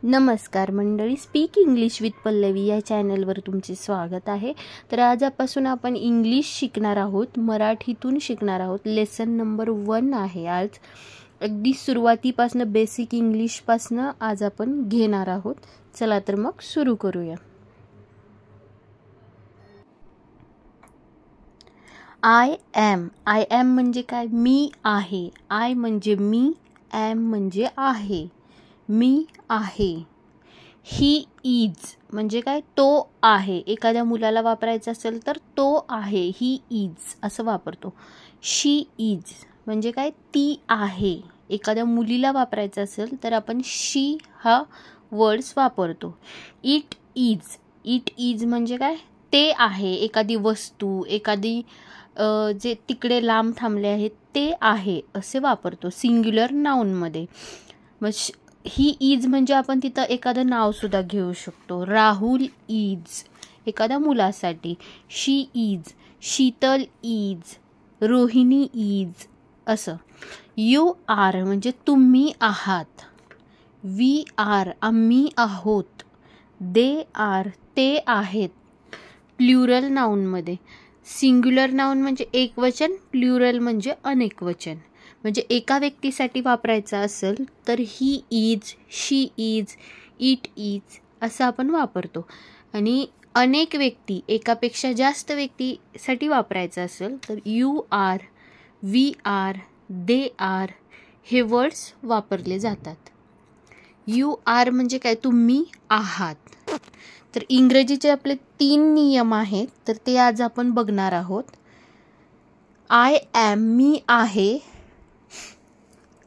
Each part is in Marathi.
नमस्कार मंडळी, स्पीक इंग्लिश विथ पल्लवी या चॅनलवर तुमचे स्वागत आहे. तर आजपासून आपण इंग्लिश शिकणार आहोत, मराठीतून शिकणार आहोत. लेसन नंबर 1 आहे आज. अगदी सुरुवातीपासून बेसिक इंग्लिशपासून आज आपण घेणार आहोत. चला तर मग सुरू करूया. आय एम म्हणजे काय? मी आहे. आय म्हणजे मी, एम म्हणजे आहे, मी आहे. ही इज म्हणजे काय? तो आहे. एखाद्या मुलाला वापरायचं असेल तर तो आहे, ही इज असं वापरतो. शी इज म्हणजे काय? ती आहे. एखाद्या मुलीला वापरायचं असेल तर आपण शी हा वर्ड्स वापरतो. इट इज म्हणजे काय? ते आहे. एखादी वस्तू, एखादी जे तिकडे लांब थांबले आहेत ते आहे असे वापरतो सिंग्युलर नाउनमध्ये. मग ही इज म्हणजे आपण तिथं एखादं नाव सुद्धा घेऊ शकतो. राहुल इज एखाद्या मुलासाठी. She is, Sheetal is, Rohini is असं. यू आर म्हणजे तुम्ही आहात. वी आर आम्ही आहोत. दे आर ते आहेत. प्लुरल नाउनमध्ये. सिंग्युलर नाउन म्हणजे एक वचन, प्लुरल म्हणजे अनेक वचन. म्हणजे एका व्यक्तीसाठी वापरायचा असेल तर he is, she is, it is असं आपण वापरतो. आणि अनेक व्यक्ती, एकापेक्षा जास्त व्यक्तीसाठी वापरायचं असेल तर you are, we are, they are हे वर्ड्स वापरले जातात. यू आर म्हणजे काय? तुम्ही आहात. तर इंग्रजीचे आपले 3 नियम आहेत, तर ते आज आपण बघणार आहोत. आय एम मी आहे.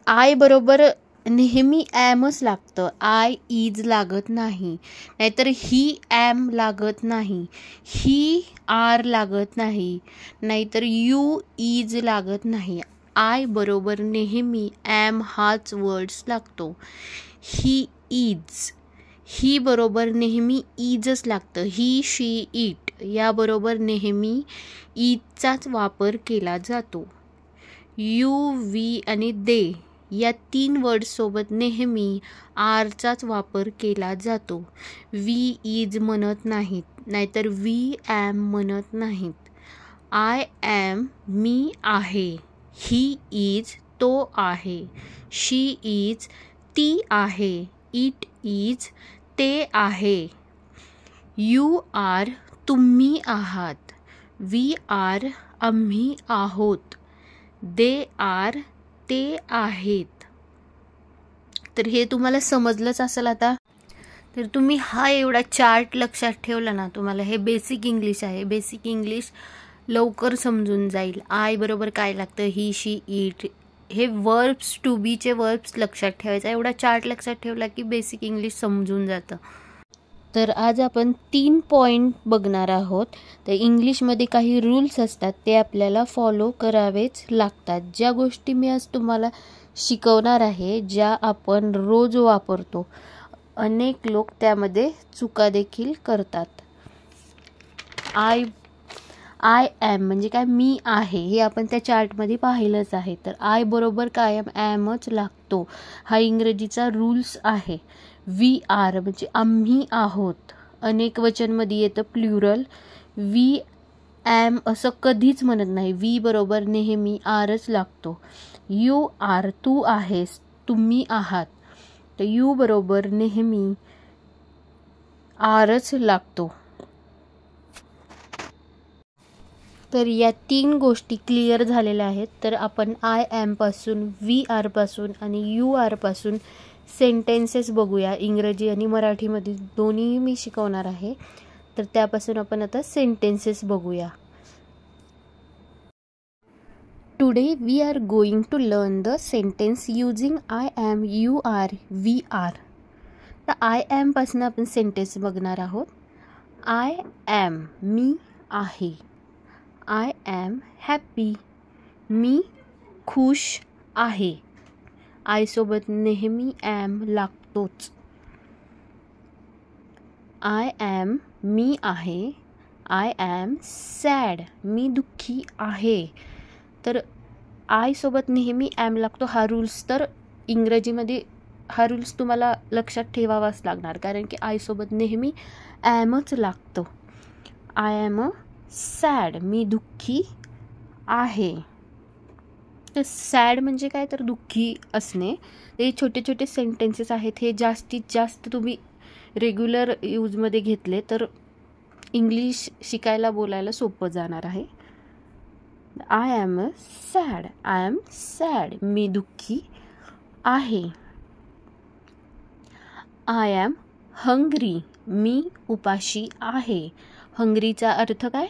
आय बरोबर नेहमी ॲमच लागतं. आय इज लागत नाही. नाहीतर ही ॲम लागत नाही. ही आर लागत नाही. नाहीतर यू इज लागत नाही. आय बरोबर नेहमी ॲम हाच वर्ड्स लागतो. ही इज, ही बरोबर नेहमी इजच लागतं. ही, शी, इट याबरोबर नेहमी इजचाच वापर केला जातो. यू, वी आणि दे या 3 वर्ड्ससोबत नेहमी आरचाच वापर केला जातो. वी इज म्हणत नाहीत, नाहीतर वी ॲम म्हणत नाहीत. आय ॲम मी आहे. ही इज तो आहे. शी इज ती आहे. इट इज ते आहे. यू आर तुम्ही आहात. वी आर आम्ही आहोत. दे आर ते आहेत. तर हे तुम्हाला समजलंच असेल आता. तर तुम्ही हा एवढा चार्ट लक्षात ठेवला ना, तुम्हाला हे बेसिक इंग्लिश आहे. बेसिक इंग्लिश लवकर समजून जाईल. आय बरोबर काय लागतं? ही, शी, इट हे वर्ब्स, टू बीचे वर्ब्स लक्षात ठेवायचा. एवढा चार्ट लक्षात ठेवला की बेसिक इंग्लिश समजून जातं. तर आज आपण 3 पॉईंट बघणार आहोत. तर इंग्लिशमध्ये काही रूल्स असतात, ते आपल्याला फॉलो करावेच लागतात. ज्या गोष्टी मी आज तुम्हाला शिकवणार आहे, ज्या आपण रोज वापरतो, अनेक लोक त्यामध्ये चुका देखील करतात. आय एम म्हणजे काय? मी आहे. हे आपण त्या चार्टमध्ये पाहिलंच आहे. तर आय बरोबर कायम ॲमच लागतो. हा इंग्रजीचा रूल्स आहे. वी आर म्हणजे आम्ही आहोत. अनेक वचनमध्ये येतं प्लुरल. वी ॲम असं कधीच म्हणत नाही. वी बरोबर नेहमी आरच लागतो. यू आर तू आहेस, तुम्ही आहात. तर यू बरोबर नेहमी आरच लागतो. तर या 3 गोष्टी क्लिअर झालेल्या आहेत. तर आपण आय एमपासून, वी आरपासून आणि यू आरपासून सेंटेन्सेस बघूया. इंग्रजी आणि मराठीमध्ये दोन्ही मी शिकवणार आहे. तर त्यापासून आपण आता सेंटेन्सेस बघूया. Today we are going to learn the sentence using I am, you are, we are. तर आय एमपासून आपण सेंटेन्स बघणार आहोत. आय एम मी आहे. आय एम हॅपी मी खुश आहे. आय सोबत नेहमी ॲम लागतोच. आय एम मी आहे. आय एम सॅड मी दुःखी आहे. तर आय सोबत नेहमी ॲम लागतो. हा रूल्स तर इंग्रजीमध्ये हा रूल्स तुम्हाला लक्षात ठेवावाच लागणार, कारण की आय सोबत नेहमी ॲमच लागतं. आय ॲम अ सॅड, मी दुःखी आहे. तर सॅड म्हणजे काय, तर दुःखी असणे. हे छोटे छोटे सेंटेन्सेस आहेत, हे जास्तीत जास्त तुम्ही रेग्युलर यूजमध्ये घेतले तर इंग्लिश शिकायला बोलायला सोपं जाणार आहे. I am a sad, I am sad, मी दुःखी आहे. आय ॲम हंग्री, मी उपाशी आहे. हंग्रीचा अर्थ काय,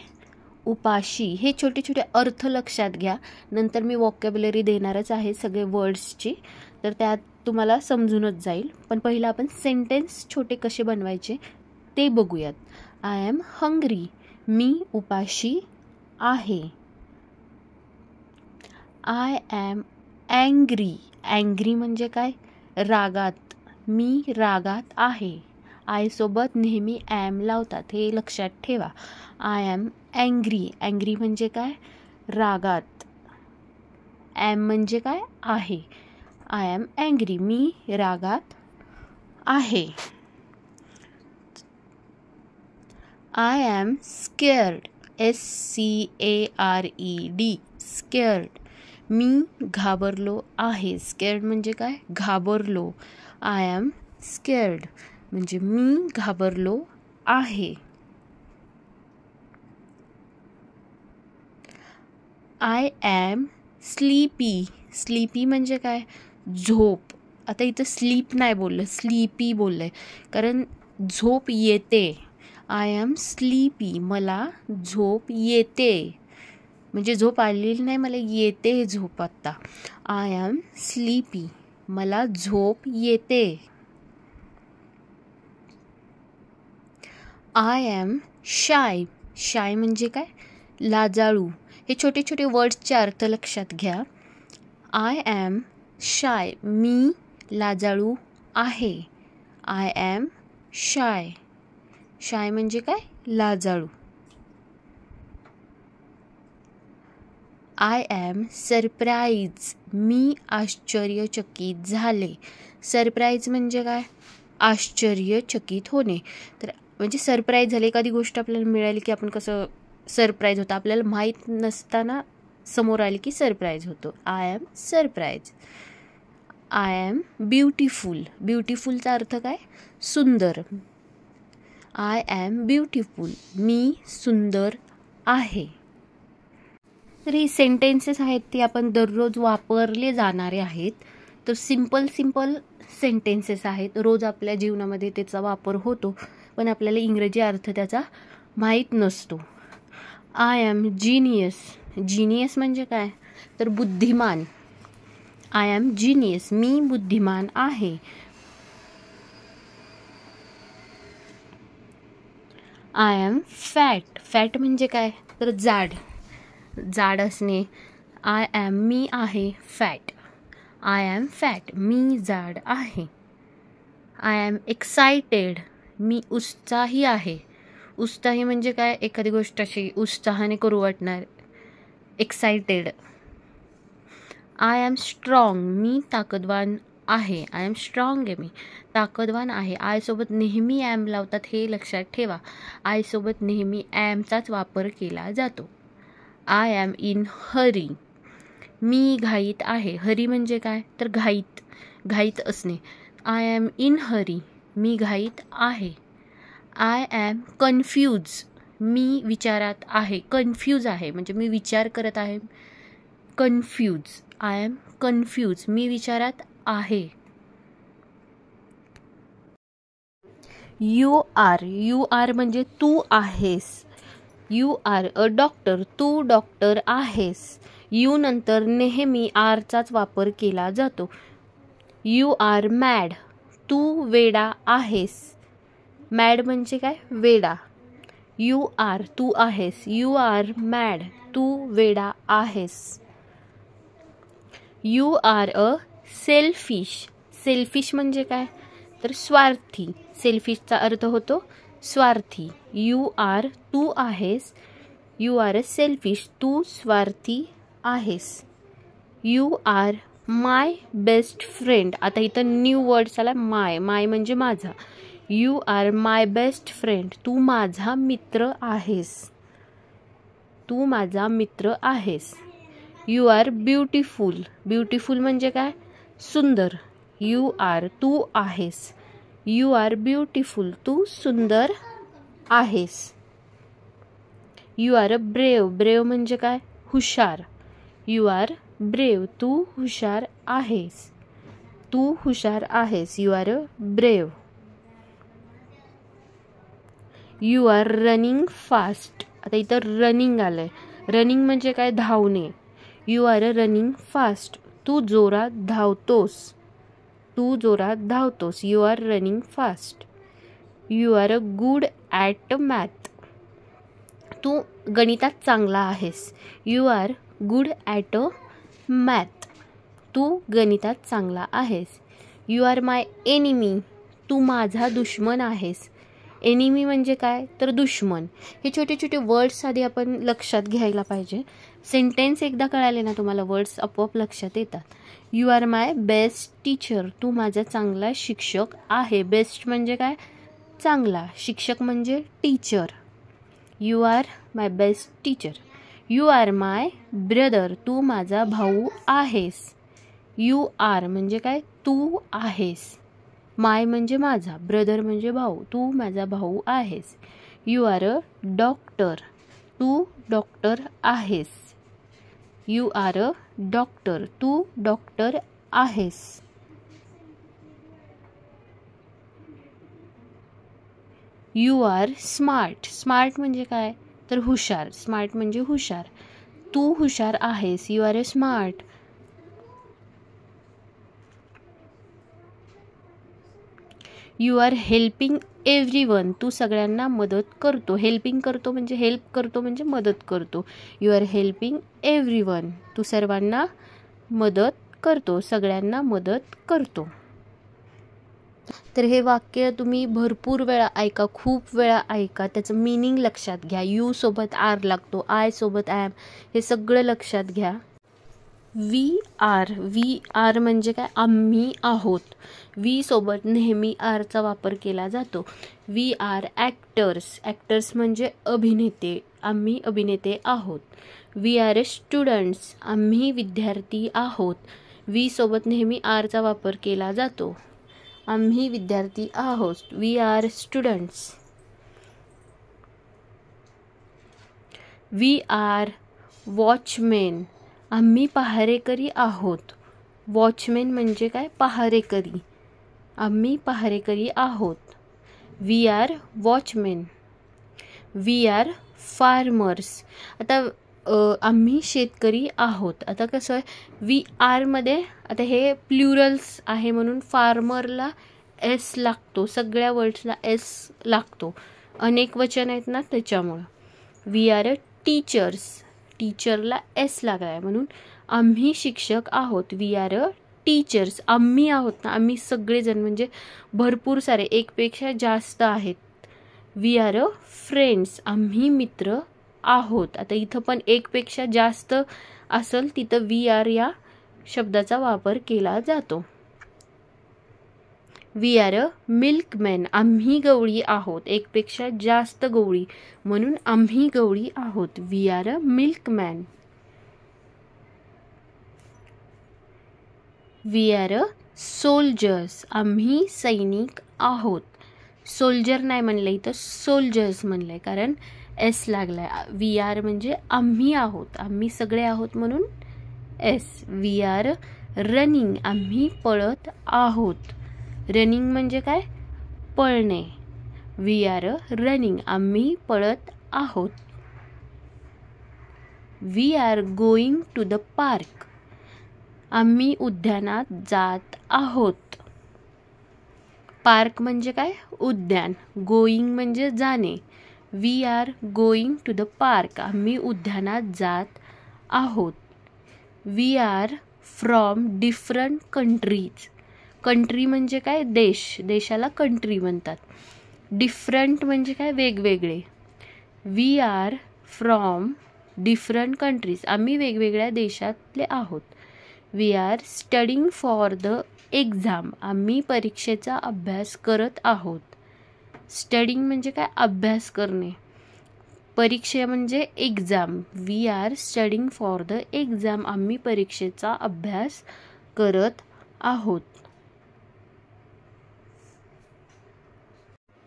उपाशी. हे छोटे छोटे अर्थ लक्षात घ्या, नंतर मी वॉकॅब्युलरी देणारच आहे सगळे वर्ड्सची, तर त्यात तुम्हाला समजूनच जाईल. पण पहिलं आपण सेंटेन्स छोटे कसे बनवायचे ते बघूयात. आय ॲम हंग्री, मी उपाशी आहे. आय ॲम अँग्री, अँग्री म्हणजे काय, रागात, मी रागात आहे. आय सोबत नेहमी ॲम लावतात, हे लक्षात ठेवा. आय ॲम अँग्री, अँग्री म्हणजे काय, रागात. ॲम म्हणजे काय, आहे. आय ॲम अँग्री, मी रागात आहे. I am scared, SCARED, scared, मी घाबरलो आहे. स्केअर्ड म्हणजे काय, घाबरलो. आय ॲम स्केअर्ड म्हणजे मी घाबरलो आहे. आय ॲम स्लीपी, स्लीपी म्हणजे काय, झोप. आता इथं स्लीप नाही बोललं, स्लीपी बोललं आहे, कारण झोप येते. आय ॲम स्लीपी, मला झोप येते, म्हणजे झोप आलेली नाही, मला येते झोप आत्ता. आय ॲम स्लीपी, मला झोप येते. आय ॲम शाय, शाय म्हणजे काय, लाजाळू. हे छोटे छोटे वर्ड्सचे अर्थ लक्षात घ्या. आय ॲम शाय, मी लाजाळू आहे. आय ॲम शाय, शाय म्हणजे काय, लाजाळू. आय ॲम सरप्राईज, मी आश्चर्यचकित झाले. सरप्राईज म्हणजे काय, आश्चर्यचकित होणे. तर म्हणजे सरप्राईज झाले, एखादी गोष्ट आपल्याला मिळाली की आपण कसं सरप्राईज होतं, आपल्याला माहीत नसताना समोर आली की सरप्राईज होतो. I am surprise. I am beautiful, ब्युटिफुलचा अर्थ काय, सुंदर. आय ॲम ब्युटिफुल, मी सुंदर आहे. तर ही सेंटेन्सेस आहेत ती आपण दररोज वापरले जाणारे आहेत. तर सिंपल सेंटेन्सेस आहेत, रोज आपल्या जीवनामध्ये त्याचा वापर होतो, पण आपल्याला इंग्रजी अर्थ त्याचा माहीत नसतो. आय ॲम जीनियस, जीनियस म्हणजे काय, तर बुद्धिमान. आय ॲम जीनियस, मी बुद्धिमान आहे. आय ॲम फॅट, फॅट म्हणजे काय, तर जाड, जाड असणे. आय ॲम, मी आहे फॅट. आय ॲम फॅट, मी जाड आहे. आय ॲम एक्सायटेड, मी उत्साही आहे. उत्साही म्हणजे काय, एखादी गोष्ट अशी उत्साहाने करू वाटणार, एक्सायटेड. आय ॲम स्ट्रॉंग, मी ताकदवान आहे. आय एम स्ट्रॉंग आहे, मी ताकदवान आहे. आय सोबत नेहमी ॲम लावतात, हे लक्षात ठेवा. आय सोबत नेहमी ॲमचाच वापर केला जातो. आय ॲम इन हरी, मी घाईत आहे. हरी म्हणजे काय, तर घाईत, घाईत असणे. आय ॲम इन हरी, मी घाईत आहे. आय ॲम कन्फ्यूज, मी विचारात आहे. कन्फ्यूज आहे म्हणजे मी विचार करत आहे. कन्फ्यूज, आय ॲम कन्फ्यूज, मी विचारात आहे. यू आर, यू आर म्हणजे तू आहेस. यू आर अ डॉक्टर, तू डॉक्टर आहेस. यू नंतर नेहमी आरचाच वापर केला जातो. यू आर मॅड, तू वेडा आहेस. मॅड म्हणजे काय, वेडा. यू आर, तू आहेस. यू आर मॅड, तू वेडा आहेस. You are a selfish, selfish म्हणजे काय, तर स्वार्थी. सेल्फिशचा अर्थ होतो स्वार्थी. यू आर, तू आहेस. यू आर अ सेल्फिश, तू स्वार्थी आहेस. You are my best friend. आता इथं न्यू वर्ड्स आला. माय म्हणजे माझा. You are my best friend. तू माझा मित्र आहेस. तू माझा मित्र आहेस. You R beautiful. ब्युटिफुल म्हणजे काय? सुंदर. यू आर तू आहेस. You R beautiful. तू सुंदर आहेस. You are brave. ब्रेव म्हणजे काय? हुशार. You are brave. तू हुशार आहेस. तू हुशार आहेस. You are brave. You are running fast. आता इथं रनिंग आलंय. रनिंग म्हणजे काय? धावणे. You are running fast. तू जोरात धावतोस. तू जोरात धावतोस. You are running fast. You are good at math. तू गणितात चांगला आहेस. You are good at math. तू गणितात चांगला आहेस. You are my enemy. तू माझा दुश्मन आहेस. एनिमी म्हणजे काय? तर दुश्मन. हे छोटे छोटे वर्ड्स आधी आपण लक्षात घ्यायला पाहिजे. सेंटेन्स एकदा कळाले ना तुम्हाला वर्ड्स आपोआप लक्षात येतात. You are my best teacher. तू माझा चांगला शिक्षक आहे. बेस्ट म्हणजे काय? चांगला. शिक्षक म्हणजे teacher. You are my best teacher. You are my brother. तू माझा भाऊ आहेस. यू आर म्हणजे काय? तू आहेस. माय म्हणजे माझा. ब्रदर म्हणजे भाऊ. तू माझा भाऊ आहेस. You are a doctor. तू डॉक्टर आहेस. You are a doctor. तू डॉक्टर आहेस. You are smart. स्मार्ट म्हणजे काय? तर हुशार. स्मार्ट म्हणजे हुशार. तू हुशार आहेस. You are a smart. You are helping everyone. तू सगळ्यांना मदत करतो. हेल्पिंग करतो म्हणजे हेल्प करतो म्हणजे मदत करतो. You are helping everyone. तू सर्वांना मदत करतो. सगळ्यांना मदत करतो. तर हे वाक्य तुम्ही भरपूर वेळा ऐका. खूप वेळा ऐका. त्याचं मीनिंग लक्षात घ्या. यू सोबत आर लागतो. आय सोबत ॲम. हे सगळं लक्षात घ्या. We R. वी आर म्हणजे काय? आम्ही आहोत. वी सोबत नेहमी आरचा वापर केला जातो. We R actors. ॲक्टर्स म्हणजे अभिनेते. आम्ही अभिनेते आहोत. We are students. आम्ही विद्यार्थी आहोत. वी सोबत नेहमी आरचा वापर केला जातो. आम्ही विद्यार्थी आहोत. We are students. We are watchmen. आम्ही पहारेकरी आहोत. वॉचमेन म्हणजे काय? पहारेकरी. आम्ही पहारेकरी आहोत. We are watchmen. We are farmers. आता आम्ही शेतकरी आहोत. आता कसं आहे? वी आरमध्ये आता हे प्लुरल्स आहे म्हणून फार्मरला एस लागतो. सगळ्या वर्ड्सला एस लागतो. अनेक वचन आहेत ना त्याच्यामुळं. We are teachers. टीचरला एस लागला आहे म्हणून आम्ही शिक्षक आहोत. We are teachers. आम्ही आहोत ना. आम्ही सगळेजण म्हणजे भरपूर सारे, एकपेक्षा जास्त आहेत. We are friends. आम्ही मित्र आहोत. आता इथं पण एकपेक्षा जास्त असेल तिथं वी आर या शब्दाचा वापर केला जातो. We are milkman. आम्ही गवळी आहोत. एकपेक्षा जास्त गवळी म्हणून आम्ही गवळी आहोत. We are milkman. We are soldiers. आम्ही सैनिक आहोत. सोल्जर नाही म्हणलं इथं, सोल्जर्स म्हणलंय कारण एस लागलाय. वी आर म्हणजे आम्ही आहोत. आम्ही सगळे आहोत म्हणून एस. We are running. आम्ही पळत आहोत. रनिंग म्हणजे काय? पळणे. We are running. आम्ही पळत आहोत. We are going to the park. आम्ही उद्यानात जात आहोत. पार्क म्हणजे काय? उद्यान. गोइंग म्हणजे जाणे. We are going to the park. आम्ही उद्यानात जात आहोत. We are from different countries. Country म्हणजे काय? देश. देशाला कंट्री म्हणतात. डिफरंट म्हणजे काय? वेगवेगळे. We are from different countries. आम्ही वेगवेगळ्या देशातले आहोत. We are studying for the exam. आम्ही परीक्षेचा अभ्यास करत आहोत. स्टडिंग म्हणजे काय? अभ्यास करणे. परीक्षा म्हणजे exam. We are studying for the exam. आम्ही परीक्षेचा अभ्यास करत आहोत.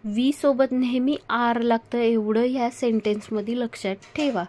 वी सोबत नेहमी आर लागतं एवढं या सेंटेन्समध्ये लक्षात ठेवा.